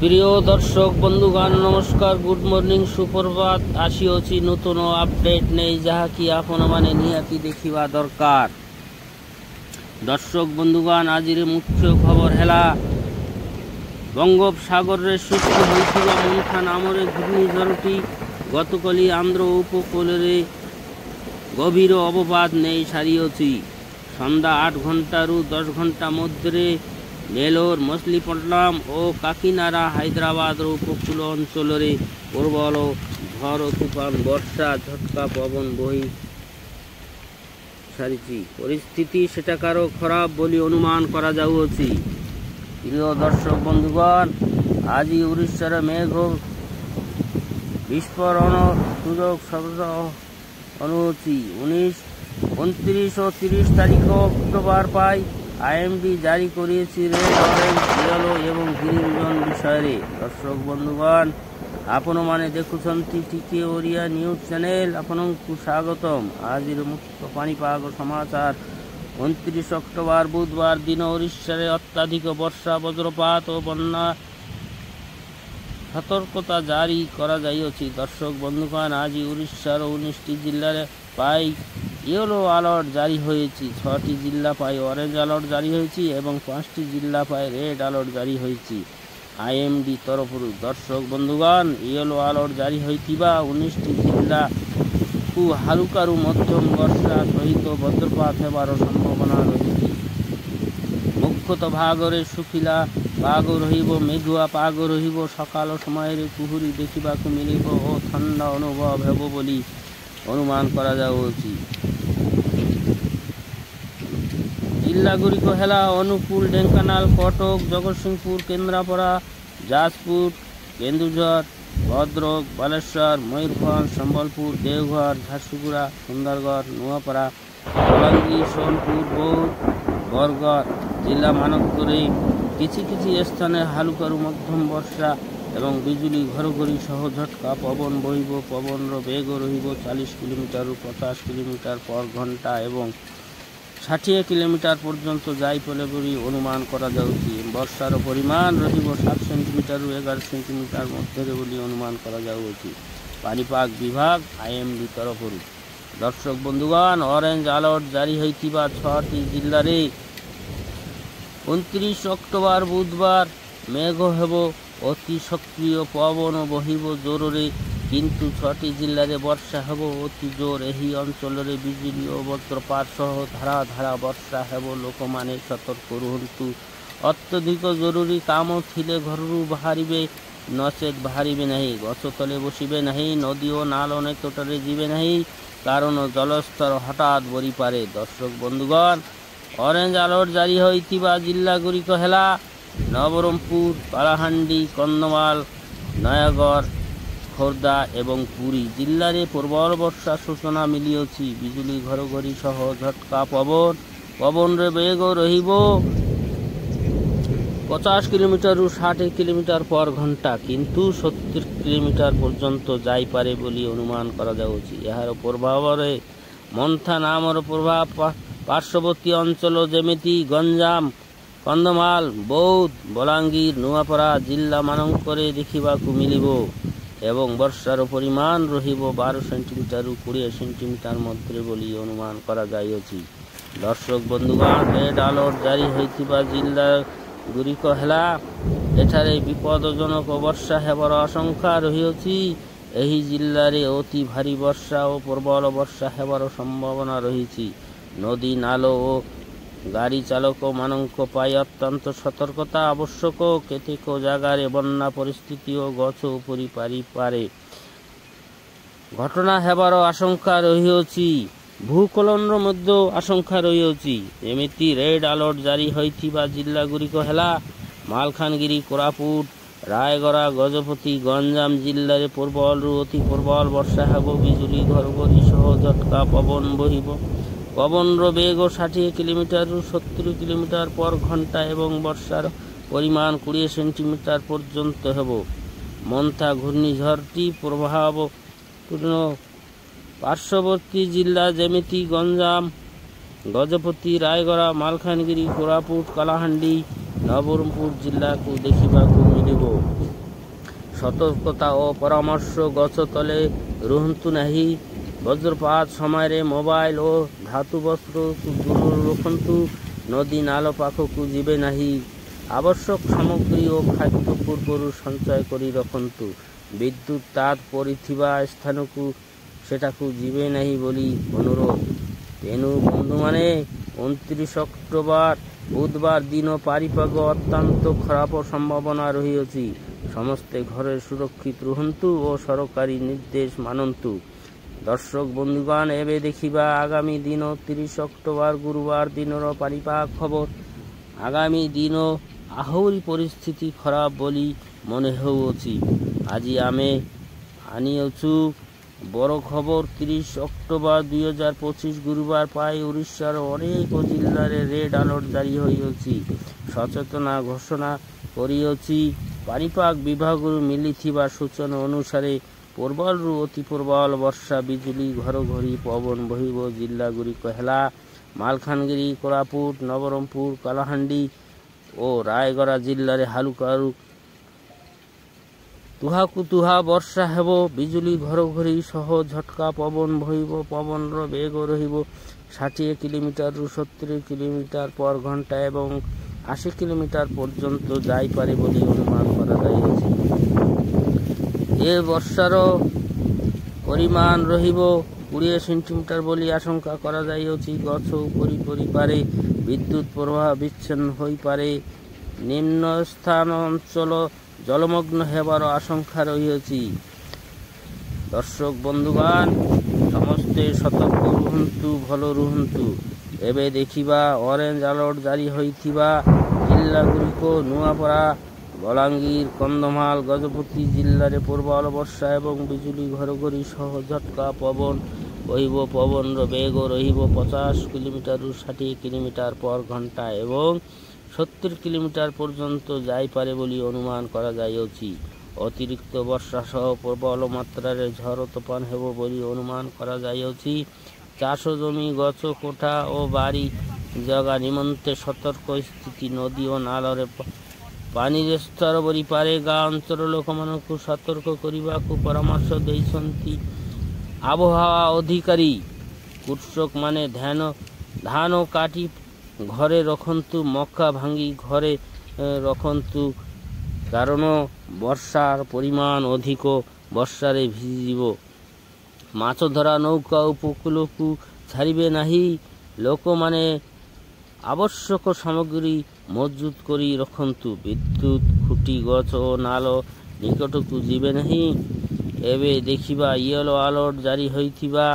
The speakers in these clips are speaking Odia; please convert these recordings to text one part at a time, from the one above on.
প্রিয় দর্শক বন্ধুগণ নমস্কার, গুড মর্নিং, সুপ্রভাত। আসিଅଛି ନୂତନ ଅପଡେଟ୍ ନେଇ ଯାହାକି ଆପଣମାନେ ନିହାତି ଦେଖିବା ଦରକାର। ଦର୍ଶକ ବନ୍ଧୁଗଣ ଆଜିର ମୁଖ୍ୟ ଖବର ହେଲା ବଙ୍ଗୋପସାଗରରେ ସୃଷ୍ଟି ହୋଇଥିବା ମନ୍ଥା ନାମରେ ଘୂର୍ଣ୍ଣିଝଡ଼ଟି ଗତକାଲି ଆନ୍ଧ୍ର ଉପକୂଳରେ ଗଭୀର ଅବପାତ ନେଇ ସାରିଅଛି। ସନ୍ଧ୍ୟା 8 ଘଣ୍ଟାରୁ 10 ଘଣ୍ଟା ମଧ୍ୟରେ ନେଲୋର, ମଛଲିପଟ୍ଟନମ ଓ କାକିନାଡା, ହାଇଦ୍ରାବାଦର ଉପକୂଳ ଅଞ୍ଚଳରେ ପ୍ରବଳ ଝଡ଼ ତୁଫାନ, ବର୍ଷା, ଝଟକା ପବନ ବହି ସାରିଛି। ପରିସ୍ଥିତି ସେଠାକାର ଖରାପ ବୋଲି ଅନୁମାନ କରାଯାଉଅଛି। ପ୍ରିୟ ଦର୍ଶକ ବନ୍ଧୁଗଣ, ଆଜି ଓଡ଼ିଶାର ମେଘ ବିସ୍ଫୋରଣ ସୁଯୋଗ ଶବ୍ଦ ଅନୁଅଛି। 29 ଓ 30 ତାରିଖ ଅକ୍ଟୋବର ପାଇଁ ଆଇଏମ୍ଡି ଜାରି କରିଛି ରେଡ୍, ଅରେଞ୍ଜ, ୟେଲୋ ଏବଂ ଗ୍ରୀନ୍ ଜୋନ୍ ବିଷୟରେ। ଦର୍ଶକ ବନ୍ଧୁଗଣ, ଆପଣମାନେ ଦେଖୁଛନ୍ତି ଟିକେ ଓଡ଼ିଆ ନ୍ୟୁଜ୍ ଚ୍ୟାନେଲ୍, ଆପଣଙ୍କୁ ସ୍ୱାଗତମ। ଆଜିର ମୁଖ୍ୟ ପାଣିପାଗ ସମାଚାର। 29 ଅକ୍ଟୋବର ବୁଧବାର ଦିନ ଓଡ଼ିଶାରେ ଅତ୍ୟଧିକ ବର୍ଷା, ବଜ୍ରପାତ ଓ ବନ୍ୟା ସତର୍କତା ଜାରି କରାଯାଇଅଛି। ଦର୍ଶକ ବନ୍ଧୁଗଣ, ଆଜି ଓଡ଼ିଶାର 19ଟି ଜିଲ୍ଲାରେ ପାଇଁ ୟେଲୋ ଆଲର୍ଟ ଜାରି ହୋଇଛି, 6ଟି ଜିଲ୍ଲା ପାଇଁ ଅରେଞ୍ଜ ଆଲର୍ଟ ଜାରି ହୋଇଛି ଏବଂ 5ଟି ଜିଲ୍ଲା ପାଇଁ ରେଡ୍ ଆଲର୍ଟ ଜାରି ହୋଇଛି ଆଇଏମ୍ଡି ତରଫରୁ। ଦର୍ଶକ ବନ୍ଧୁଗଣ, ୟେଲୋ ଆଲର୍ଟ ଜାରି ହୋଇଥିବା 19ଟି ଜିଲ୍ଲାକୁ ହାଲୁକାରୁ ମଧ୍ୟମ ବର୍ଷା ସହିତ ବଜ୍ରପାତ ହେବାର ସମ୍ଭାବନା ରହିଛି। ମୁଖ୍ୟତଃ ଭାଗରେ ଶୁଖିଲା ପାଗ ରହିବ, ମେଘୁଆ ପାଗ ରହିବ। ସକାଳ ସମୟରେ କୁହୁଡ଼ି ଦେଖିବାକୁ ମିଳିବ ଓ ଥଣ୍ଡା ଅନୁଭବ ହେବ ବୋଲି ଅନୁମାନ କରାଯାଉଅଛି। ଜିଲ୍ଲାଗୁଡ଼ିକ ହେଲା ଅନୁଗୁଳ, ଢେଙ୍କାନାଳ, କଟକ, ଜଗତସିଂହପୁର, କେନ୍ଦ୍ରାପଡ଼ା, ଯାଜପୁର, କେନ୍ଦୁଝର, ଭଦ୍ରକ, ବାଲେଶ୍ୱର, ମୟୂରଭଞ୍ଜ, ସମ୍ବଲପୁର, ଦେଓଘର, ଝାରସୁଗୁଡ଼ା, ସୁନ୍ଦରଗଡ଼, ନୂଆପଡ଼ା, ବଲାଙ୍ଗୀର, ସୋନପୁର, ବୌଦ୍ଧ, ବରଗଡ଼ ଜିଲ୍ଲାମାନଙ୍କରେ କିଛି କିଛି ସ୍ଥାନରେ ହାଲୁକାରୁ ମଧ୍ୟମ ବର୍ଷା ଏବଂ ବିଜୁଳି ଘଡ଼ଘଡ଼ି ସହ ଝଟକା ପବନ ବହିବ। ପବନର ବେଗ ରହିବ 40 କିଲୋମିଟରରୁ 50 କିଲୋମିଟର ପର ଘଣ୍ଟା ଏବଂ 60 କିଲୋମିଟର ପର୍ଯ୍ୟନ୍ତ ଯାଇପାରେ ବୋଲି ଅନୁମାନ କରାଯାଉଛି। ବର୍ଷାର ପରିମାଣ ରହିବ 7 ସେଣ୍ଟିମିଟରରୁ 11 ସେଣ୍ଟିମିଟର ମଧ୍ୟରେ ବୋଲି ଅନୁମାନ କରାଯାଉଅଛି ପାଣିପାଗ ବିଭାଗ ଆଇଏମ୍ଡି ତରଫରୁ। ଦର୍ଶକ ବନ୍ଧୁଗଣ, ଅରେଞ୍ଜ ଆଲର୍ଟ ଜାରି ହୋଇଥିବା 6ଟି ଜିଲ୍ଲାରେ 29 ଅକ୍ଟୋବର ବୁଧବାର ମେଘ ହେବ, ଅତି ସକ୍ରିୟ ପବନ ବହିବ ଜୋରରେ, କିନ୍ତୁ 6ଟି ଜିଲ୍ଲାରେ ବର୍ଷା ହେବ ଅତି ଜୋର। ଏହି ଅଞ୍ଚଳରେ ବିଜୁଳି ଓ ବଜ୍ରପାତ ସହ ଧାରା ଧାରା ବର୍ଷା ହେବ। ଲୋକମାନେ ସତର୍କ ରୁହନ୍ତୁ। ଅତ୍ୟଧିକ ଜରୁରୀ କାମ ଥିଲେ ଘରରୁ ବାହାରିବେ, ନଚେତ୍ ବାହାରିବେ ନାହିଁ। ଗଛ ତଳେ ବସିବେ ନାହିଁ। ନଦୀ ଓ ନାଳ ନିକଟରେ ଯିବେ ନାହିଁ, କାରଣ ଜଳସ୍ତର ହଠାତ୍ ବଢ଼ିପାରେ। ଦର୍ଶକ ବନ୍ଧୁଗଣ, ଅରେଞ୍ଜ ଆଲର୍ଟ ଜାରି ହୋଇଥିବା ଜିଲ୍ଲାଗୁଡ଼ିକ ହେଲା ନବରଙ୍ଗପୁର, କଳାହାଣ୍ଡି, କନ୍ଧମାଳ, ନୟାଗଡ଼, ଖୋର୍ଦ୍ଧା ଏବଂ ପୁରୀ ଜିଲ୍ଲାରେ ପ୍ରବଳ ବର୍ଷା ସୂଚନା ମିଳିଅଛି। ବିଜୁଳି ଘଡ଼ଘଡ଼ି ସହ ଝଟକା ପବନର ବେଗ ରହିବ 50 କିଲୋମିଟରରୁ 60 କିଲୋମିଟର ପର ଘଣ୍ଟା, କିନ୍ତୁ 70 କିଲୋମିଟର ପର୍ଯ୍ୟନ୍ତ ଯାଇପାରେ ବୋଲି ଅନୁମାନ କରାଯାଉଛି। ଏହାର ପ୍ରଭାବରେ ମନ୍ଥା ନାମର ପ୍ରଭାବ ପାର୍ଶ୍ୱବର୍ତ୍ତୀ ଅଞ୍ଚଳ ଯେମିତି ଗଞ୍ଜାମ, କନ୍ଧମାଳ, ବୌଦ୍ଧ, ବଲାଙ୍ଗୀର, ନୂଆପଡ଼ା ଜିଲ୍ଲାମାନଙ୍କରେ ଦେଖିବାକୁ ମିଳିବ ଏବଂ ବର୍ଷାର ପରିମାଣ ରହିବ 12 ସେଣ୍ଟିମିଟରରୁ 20 ସେଣ୍ଟିମିଟର ମଧ୍ୟରେ ବୋଲି ଅନୁମାନ କରାଯାଇଅଛି। ଦର୍ଶକ ବନ୍ଧୁଗଣ, ରେଡ୍ ଆଲର୍ଟ ଜାରି ହୋଇଥିବା ଜିଲ୍ଲାଗୁଡ଼ିକ ହେଲା, ଏଠାରେ ବିପଦଜନକ ବର୍ଷା ହେବାର ଆଶଙ୍କା ରହିଅଛି। ଏହି ଜିଲ୍ଲାରେ ଅତି ଭାରୀ ବର୍ଷା ଓ ପ୍ରବଳ ବର୍ଷା ହେବାର ସମ୍ଭାବନା ରହିଛି। ନଦୀ, ନାଳ ଓ ଗାଡ଼ି ଚାଳକମାନଙ୍କ ପାଇଁ ଅତ୍ୟନ୍ତ ସତର୍କତା ଆବଶ୍ୟକ। କେତେକ ଜାଗାରେ ବନ୍ୟା ପରିସ୍ଥିତି ଓ ଗଛ ଉପୁଡ଼ି ପାରିପାରେ ଘଟଣା ହେବାର ଆଶଙ୍କା ରହିଅଛି। ଭୂସ୍ଖଳନର ମଧ୍ୟ ଆଶଙ୍କା ରହିଅଛି। ଏମିତି ରେଡ୍ ଆଲର୍ଟ ଜାରି ହୋଇଥିବା ଜିଲ୍ଲାଗୁଡ଼ିକ ହେଲା ମାଲକାନଗିରି, କୋରାପୁଟ, ରାୟଗଡ଼ା, ଗଜପତି, ଗଞ୍ଜାମ ଜିଲ୍ଲାରେ ପ୍ରବଳରୁ ଅତି ପ୍ରବଳ ବର୍ଷା ହେବ। ବିଜୁଳି ଘଡ଼ଘଡ଼ି ସହ ଝଟକା ପବନ ବହିବ। ପବନର ବେଗ 60 କିଲୋମିଟରରୁ 70 କିଲୋମିଟର ପର ଘଣ୍ଟା ଏବଂ ବର୍ଷାର ପରିମାଣ 20 ସେଣ୍ଟିମିଟର ପର୍ଯ୍ୟନ୍ତ ହେବ। ମନ୍ଥା ଘୂର୍ଣ୍ଣିଝଡ଼ଟି ପ୍ରଭାବପୂର୍ଣ୍ଣ ପାର୍ଶ୍ୱବର୍ତ୍ତୀ ଜିଲ୍ଲା ଯେମିତି ଗଞ୍ଜାମ, ଗଜପତି, ରାୟଗଡ଼ା, ମାଲକାନଗିରି, କୋରାପୁଟ, କଳାହାଣ୍ଡି, ନବରଙ୍ଗପୁର ଜିଲ୍ଲାକୁ ଦେଖିବାକୁ ମିଳିବ। ସତର୍କତା ଓ ପରାମର୍ଶ। ଗଛ ତଳେ ରୁହନ୍ତୁ ନାହିଁ। ବଜ୍ରପାତ ସମୟରେ ମୋବାଇଲ ଓ ଧାତୁ ବସ୍ତୁ ଦୂରରେ ରଖନ୍ତୁ। ନଦୀ ନାଳ ପାଖକୁ ଯିବେ ନାହିଁ। ଆବଶ୍ୟକ ସାମଗ୍ରୀ ଓ ଖାଦ୍ୟ ପୂର୍ବରୁ ସଞ୍ଚୟ କରି ରଖନ୍ତୁ। ବିଦ୍ୟୁତ୍ ତାର ପଡ଼ିଥିବା ସ୍ଥାନକୁ ସେଠାକୁ ଯିବେ ନାହିଁ ବୋଲି ଅନୁରୋଧ। ତେଣୁ ବନ୍ଧୁମାନେ, 29 ଅକ୍ଟୋବର ବୁଧବାର ଦିନ ପାଣିପାଗ ଅତ୍ୟନ୍ତ ଖରାପ ସମ୍ଭାବନା ରହିଅଛି। ସମସ୍ତେ ଘରେ ସୁରକ୍ଷିତ ରୁହନ୍ତୁ ଓ ସରକାରୀ ନିର୍ଦ୍ଦେଶ ମାନନ୍ତୁ। ଦର୍ଶକ ବନ୍ଧୁଗଣ, ଏବେ ଦେଖିବା ଆଗାମୀ ଦିନ 30 ଅକ୍ଟୋବର ଗୁରୁବାର ଦିନର ପାଣିପାଗ ଖବର। ଆଗାମୀ ଦିନ ଆହୁରି ପରିସ୍ଥିତି ଖରାପ ବୋଲି ମନେ ହେଉଅଛି। ଆଜି ଆମେ ଆଣିଅଛୁ ବଡ଼ ଖବର। 30 ଅକ୍ଟୋବର 2025 ଗୁରୁବାର ପାଇଁ ଓଡ଼ିଶାର ଅନେକ ଜିଲ୍ଲାରେ ରେଡ୍ ଆଲର୍ଟ ଜାରି ହୋଇଅଛି। ସଚେତନତା ଘୋଷଣା କରିଅଛି। ପାଣିପାଗ ବିଭାଗରୁ ମିଳିଥିବା ସୂଚନା ଅନୁସାରେ ପ୍ରବଳରୁ ଅତି ପ୍ରବଳ ବର୍ଷା, ବିଜୁଳି, ଘଡ଼ଘଡ଼ି, ପବନ ବହିବ। ଜିଲ୍ଲାଗୁଡ଼ିକ ହେଲା ମାଲକାନଗିରି, କୋରାପୁଟ, ନବରଙ୍ଗପୁର, କଳାହାଣ୍ଡି ଓ ରାୟଗଡ଼ା। ଜିଲ୍ଲାରେ ହାଲୁକାରୁ ତୁହାକୁ ତୁହା ବର୍ଷା ହେବ। ବିଜୁଳି, ଘଡ଼ଘଡ଼ି ସହ ଝଟକା ପବନ ବହିବ। ପବନର ବେଗ ରହିବ 60 କିଲୋମିଟରରୁ 70 କିଲୋମିଟର ପର ଘଣ୍ଟା ଏବଂ 80 କିଲୋମିଟର ପର୍ଯ୍ୟନ୍ତ ଯାଇପାରେ ବୋଲି ଅନୁମାନ କରାଯାଇଅଛି। ଏ ବର୍ଷାର ପରିମାଣ ରହିବ 20 ସେଣ୍ଟିମିଟର ବୋଲି ଆଶଙ୍କା କରାଯାଇଅଛି। ଗଛ ଉପରି ପଡ଼ିପାରେ। ବିଦ୍ୟୁତ୍ ପ୍ରବାହ ବିଚ୍ଛିନ୍ନ ହୋଇପାରେ। ନିମ୍ନ ସ୍ଥାନ ଅଞ୍ଚଳ ଜଳମଗ୍ନ ହେବାର ଆଶଙ୍କା ରହିଅଛି। ଦର୍ଶକ ବନ୍ଧୁଗଣ, ସମସ୍ତେ ସତର୍କ ରୁହନ୍ତୁ, ଭଲ ରୁହନ୍ତୁ। ଏବେ ଦେଖିବା ଅରେଞ୍ଜ ଆଲର୍ଟ ଜାରି ହୋଇଥିବା ଜିଲ୍ଲାଗୁଡ଼ିକ। ନୂଆପଡ଼ା, ବଲାଙ୍ଗୀର, କନ୍ଧମାଳ, ଗଜପତି ଜିଲ୍ଲାରେ ପ୍ରବଳ ବର୍ଷା ଏବଂ ବିଜୁଳି, ଘଡ଼ଘଡ଼ି ସହ ଝଟକା ପବନ ବହିବ। ପବନର ବେଗ ରହିବ 50 କିଲୋମିଟରରୁ 60 କିଲୋମିଟର ପର ଘଣ୍ଟା ଏବଂ 70 କିଲୋମିଟର ପର୍ଯ୍ୟନ୍ତ ଯାଇପାରେ ବୋଲି ଅନୁମାନ କରାଯାଇଅଛି। ଅତିରିକ୍ତ ବର୍ଷା ସହ ପ୍ରବଳ ମାତ୍ରାରେ ଝଡ଼ ତୋଫାନ ହେବ ବୋଲି ଅନୁମାନ କରାଯାଇଅଛି। ଚାଷ ଜମି, ଗଛ କୋଠା ଓ ବାରି ଜାଗା ନିମନ୍ତେ ସତର୍କ ସ୍ଥିତି। ନଦୀ ଓ ନାଳରେ ପାଣିର ସ୍ତର ବଢ଼ିପାରେ। ଗାଁ ଅଞ୍ଚଳର ଲୋକମାନଙ୍କୁ ସତର୍କ କରିବାକୁ ପରାମର୍ଶ ଦେଇଛନ୍ତି ଆବହାୱା ଅଧିକାରୀ। କୃଷକମାନେ ଧାନ କାଟି ଘରେ ରଖନ୍ତୁ। ମକା ଭାଙ୍ଗି ଘରେ ରଖନ୍ତୁ, କାରଣ ବର୍ଷାର ପରିମାଣ ଅଧିକ। ବର୍ଷାରେ ଭିଜିଯିବ। ମାଛ ଧରା ନୌକା ଉପକୂଳକୁ ଛାଡ଼ିବେ ନାହିଁ। ଲୋକମାନେ ଆବଶ୍ୟକ ସାମଗ୍ରୀ ମହଜୁଦ କରି ରଖନ୍ତୁ। ବିଦ୍ୟୁତ୍ ଖୁଣ୍ଟି, ଗଛ ଓ ନାଳ ନିକଟକୁ ଯିବେ ନାହିଁ। ଏବେ ଦେଖିବା ୟେଲୋ ଆଲର୍ଟ ଜାରି ହୋଇଥିବା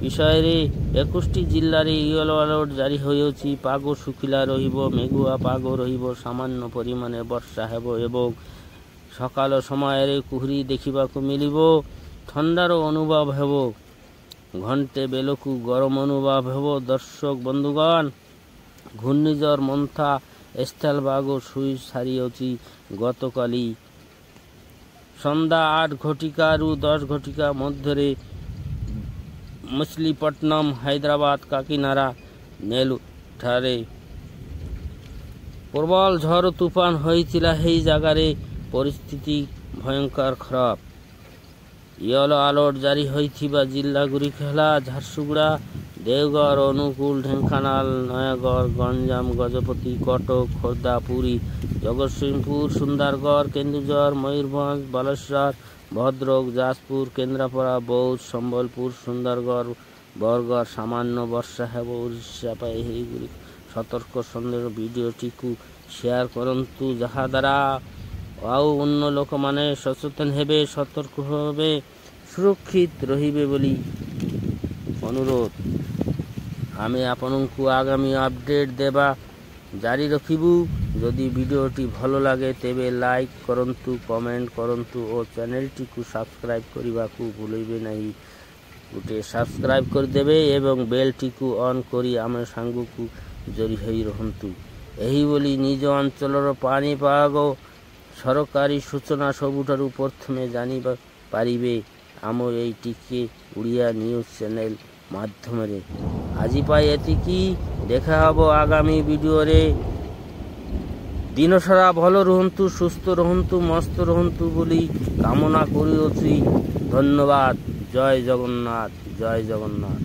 ବିଷୟରେ। 21ଟି ଜିଲ୍ଲାରେ ୟେଲୋ ଆଲର୍ଟ ଜାରି ହୋଇଅଛି। ପାଗ ଶୁଖିଲା ରହିବ। ମେଘୁଆ ପାଗ ରହିବ। ସାମାନ୍ୟ ପରିମାଣରେ ବର୍ଷା ହେବ ଏବଂ ସକାଳ ସମୟରେ କୁହୁଡ଼ି ଦେଖିବାକୁ ମିଳିବ। ଥଣ୍ଡାର ଅନୁଭବ ହେବ। ଘଣ୍ଟେ ବେଳକୁ ଗରମ ଅନୁଭବ ହେବ। ଦର୍ଶକ ବନ୍ଧୁଗଣ, ଘୂର୍ଣ୍ଣିଝଡ଼ ମନ୍ଥା ସ୍ଥଳଭାଗ ଛୁଇଁ ସାରିଅଛି। ଗତକାଲି ସନ୍ଧ୍ୟା 8 ଘଟିକାରୁ 10 ଘଟିକା ମଧ୍ୟରେ ମଛଲିପଟ୍ଟନମ, ହାଇଦ୍ରାବାଦ, କାକିନାଡା, ନେଲ୍ଲୁରଠାରେ ପ୍ରବଳ ଝଡ଼ ତୁଫାନ ହୋଇଥିଲା। ଏହି ଜାଗାରେ ପରିସ୍ଥିତି ଭୟଙ୍କର ଖରାପ। ୟେଲୋ ଆଲର୍ଟ ଜାରି ହୋଇଥିବା ଜିଲ୍ଲାଗୁଡ଼ିକ ହେଲା ଝାରସୁଗୁଡ଼ା, ଦେଓଗଡ଼, ଅନୁଗୁଳ, ଢେଙ୍କାନାଳ, ନୟାଗଡ଼, ଗଞ୍ଜାମ, ଗଜପତି, କଟକ, ଖୋର୍ଦ୍ଧା, ପୁରୀ, ଜଗତସିଂହପୁର, ସୁନ୍ଦରଗଡ଼, କେନ୍ଦୁଝର, ମୟୂରଭଞ୍ଜ, ବାଲେଶ୍ୱର, ଭଦ୍ରକ, ଯାଜପୁର, କେନ୍ଦ୍ରାପଡ଼ା, ବୌଦ୍ଧ, ସମ୍ବଲପୁର, ସୁନ୍ଦରଗଡ଼, ବରଗଡ଼। ସାମାନ୍ୟ ବର୍ଷା ହେବ। ଓଡ଼ିଶା ପାଇଁ ଏହିଗୁଡ଼ିକ ସତର୍କ ସନ୍ଦେଶ। ଭିଡ଼ିଓଟିକୁ ସେୟାର କରନ୍ତୁ, ଯାହାଦ୍ୱାରା ଆଉ ଅନ୍ୟ ଲୋକମାନେ ସଚେତନ ହେବେ, ସତର୍କ ହେବେ, ସୁରକ୍ଷିତ ରହିବେ ବୋଲି ଅନୁରୋଧ। ଆମେ ଆପଣଙ୍କୁ ଆଗାମୀ ଅପଡେଟ୍ ଦେବା ଜାରି ରଖିବୁ। ଯଦି ଭିଡ଼ିଓଟି ଭଲ ଲାଗେ ତେବେ ଲାଇକ୍ କରନ୍ତୁ, କମେଣ୍ଟ କରନ୍ତୁ ଓ ଚ୍ୟାନେଲଟିକୁ ସବସ୍କ୍ରାଇବ୍ କରିବାକୁ ଭୁଲିବେ ନାହିଁ। ଗୋଟିଏ ସବସ୍କ୍ରାଇବ୍ କରିଦେବେ ଏବଂ ବେଲ୍ଟିକୁ ଅନ୍ କରି ଆମ ସାଙ୍ଗକୁ ଜଡ଼ି ହୋଇ ରହନ୍ତୁ। ଏହିଭଳି ନିଜ ଅଞ୍ଚଳର ପାଣିପାଗ ସରକାରୀ ସୂଚନା ସବୁଠାରୁ ପ୍ରଥମେ ଜାଣିପାରିବେ ଆମ ଏଇ ଟିକେ ଓଡ଼ିଆ ନ୍ୟୁଜ୍ ଚ୍ୟାନେଲ ମାଧ୍ୟମରେ। ଆଜି ପାଇଁ ଏତିକି। ଦେଖା ହେବ ଆଗାମୀ ଭିଡ଼ିଓରେ। ଦିନସାରା ଭଲ ରୁହନ୍ତୁ, ସୁସ୍ଥ ରୁହନ୍ତୁ, ମସ୍ତ ରୁହନ୍ତୁ ବୋଲି କାମନା କରୁଅଛି। ଧନ୍ୟବାଦ। ଜୟ ଜଗନ୍ନାଥ, ଜୟ ଜଗନ୍ନାଥ।